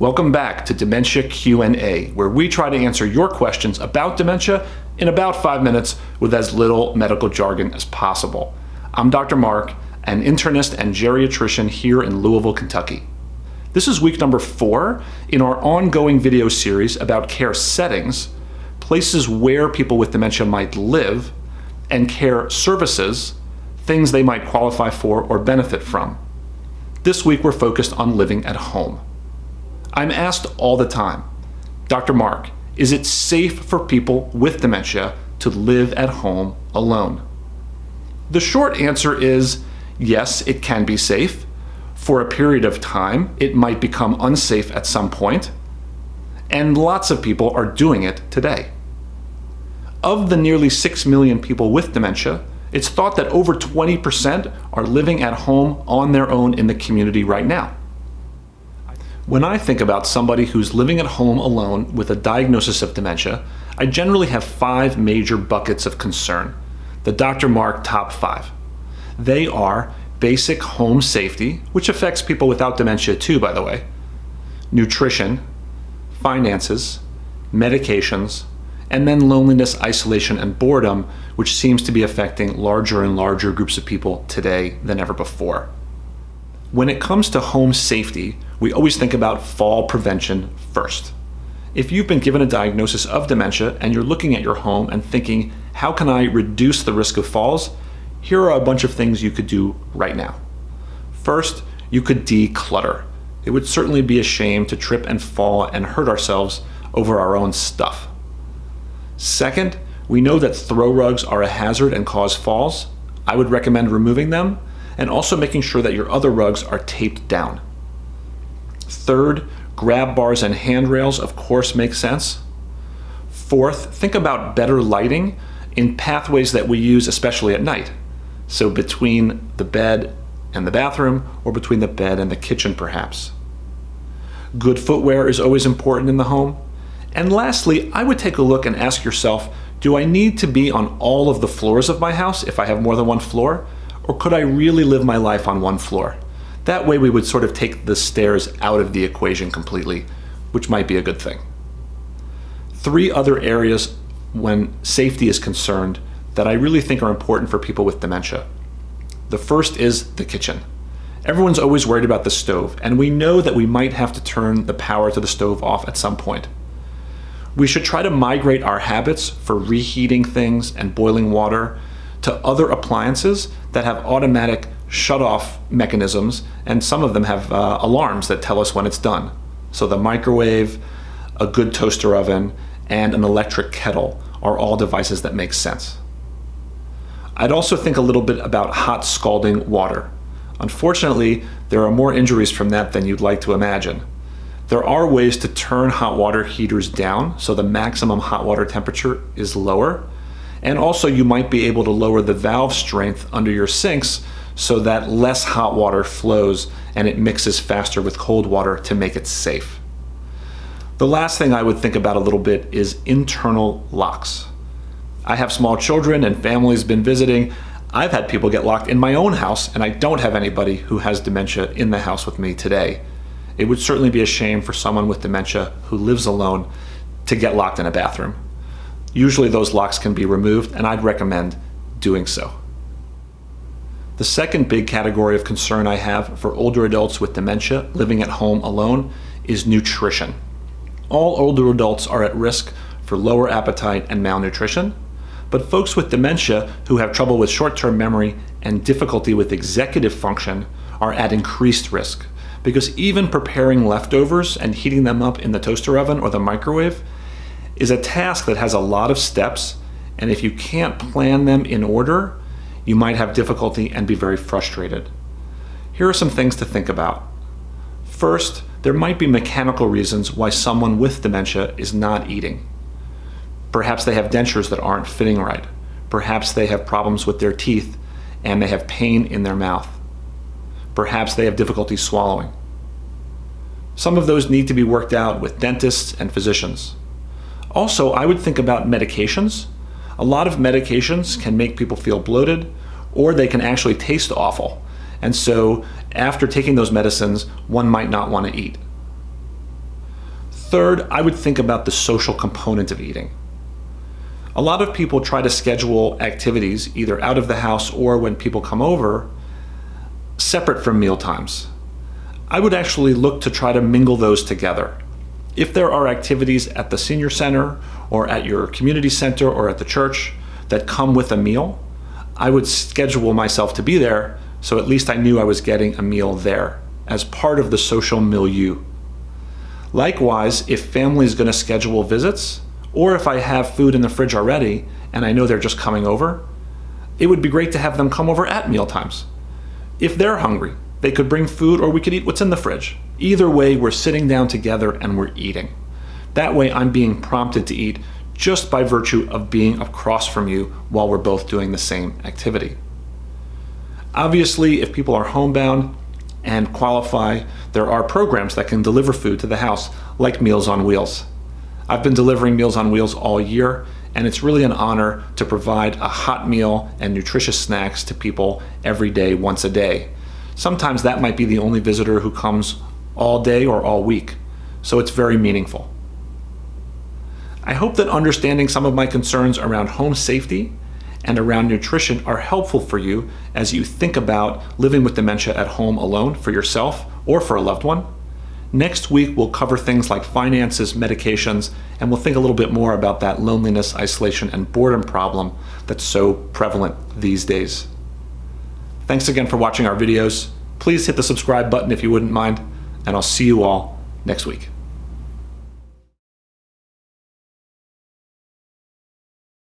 Welcome back to Dementia Q&A, where we try to answer your questions about dementia in about 5 minutes with as little medical jargon as possible. I'm Dr. Marc, an internist and geriatrician here in Louisville, Kentucky. This is week number 4 in our ongoing video series about care settings, places where people with dementia might live, and care services, things they might qualify for or benefit from. This week we're focused on living at home. I'm asked all the time, Dr. Marc, is it safe for people with dementia to live at home alone? The short answer is yes, it can be safe. For a period of time, it might become unsafe at some point, and lots of people are doing it today. Of the nearly 6 million people with dementia, it's thought that over 20% are living at home on their own in the community right now. When I think about somebody who's living at home alone with a diagnosis of dementia, I generally have 5 major buckets of concern, the Dr. Marc top 5. They are basic home safety, which affects people without dementia too, by the way, nutrition, finances, medications, and then loneliness, isolation, and boredom, which seems to be affecting larger and larger groups of people today than ever before. When it comes to home safety, we always think about fall prevention first. If you've been given a diagnosis of dementia and you're looking at your home and thinking, how can I reduce the risk of falls? Here are a bunch of things you could do right now. First, you could declutter. It would certainly be a shame to trip and fall and hurt ourselves over our own stuff. Second, we know that throw rugs are a hazard and cause falls. I would recommend removing them and also making sure that your other rugs are taped down. Third, grab bars and handrails of course make sense. Fourth, think about better lighting in pathways that we use especially at night. So between the bed and the bathroom, or between the bed and the kitchen perhaps. Good footwear is always important in the home. And lastly, I would take a look and ask yourself, do I need to be on all of the floors of my house if I have more than one floor? Or could I really live my life on one floor? That way we would sort of take the stairs out of the equation completely, which might be a good thing. 3 other areas when safety is concerned that I really think are important for people with dementia. The first is the kitchen. Everyone's always worried about the stove, and we know that we might have to turn the power to the stove off at some point. We should try to migrate our habits for reheating things and boiling water to other appliances that have automatic shut-off mechanisms, and some of them have alarms that tell us when it's done. So the microwave, a good toaster oven, and an electric kettle are all devices that make sense. I'd also think a little bit about hot scalding water. Unfortunately, there are more injuries from that than you'd like to imagine. There are ways to turn hot water heaters down so the maximum hot water temperature is lower. And also you might be able to lower the valve strength under your sinks so that less hot water flows and it mixes faster with cold water to make it safe. The last thing I would think about a little bit is internal locks. I have small children and families been visiting. I've had people get locked in my own house, and I don't have anybody who has dementia in the house with me today. It would certainly be a shame for someone with dementia who lives alone to get locked in a bathroom. Usually those locks can be removed, and I'd recommend doing so. The second big category of concern I have for older adults with dementia living at home alone is nutrition. All older adults are at risk for lower appetite and malnutrition, but folks with dementia who have trouble with short-term memory and difficulty with executive function are at increased risk, because even preparing leftovers and heating them up in the toaster oven or the microwave is a task that has a lot of steps, and if you can't plan them in order, you might have difficulty and be very frustrated. Here are some things to think about. First, there might be mechanical reasons why someone with dementia is not eating. Perhaps they have dentures that aren't fitting right. Perhaps they have problems with their teeth and they have pain in their mouth. Perhaps they have difficulty swallowing. Some of those need to be worked out with dentists and physicians. Also, I would think about medications. A lot of medications can make people feel bloated, or they can actually taste awful. And so after taking those medicines, one might not want to eat. Third, I would think about the social component of eating. A lot of people try to schedule activities either out of the house or when people come over separate from meal times. I would actually look to try to mingle those together. If there are activities at the senior center or at your community center or at the church that come with a meal, I would schedule myself to be there so at least I knew I was getting a meal there as part of the social milieu. Likewise, if family is going to schedule visits, or if I have food in the fridge already and I know they're just coming over, it would be great to have them come over at meal times. If they're hungry, they could bring food or we could eat what's in the fridge. Either way, we're sitting down together and we're eating. That way I'm being prompted to eat just by virtue of being across from you while we're both doing the same activity. Obviously, if people are homebound and qualify, there are programs that can deliver food to the house, like Meals on Wheels. I've been delivering Meals on Wheels all year, and it's really an honor to provide a hot meal and nutritious snacks to people every day, once a day. Sometimes that might be the only visitor who comes all day or all week, so it's very meaningful. I hope that understanding some of my concerns around home safety and around nutrition are helpful for you as you think about living with dementia at home alone for yourself or for a loved one. Next week, we'll cover things like finances, medications, and we'll think a little bit more about that loneliness, isolation, and boredom problem that's so prevalent these days. Thanks again for watching our videos. Please hit the subscribe button if you wouldn't mind, and I'll see you all next week.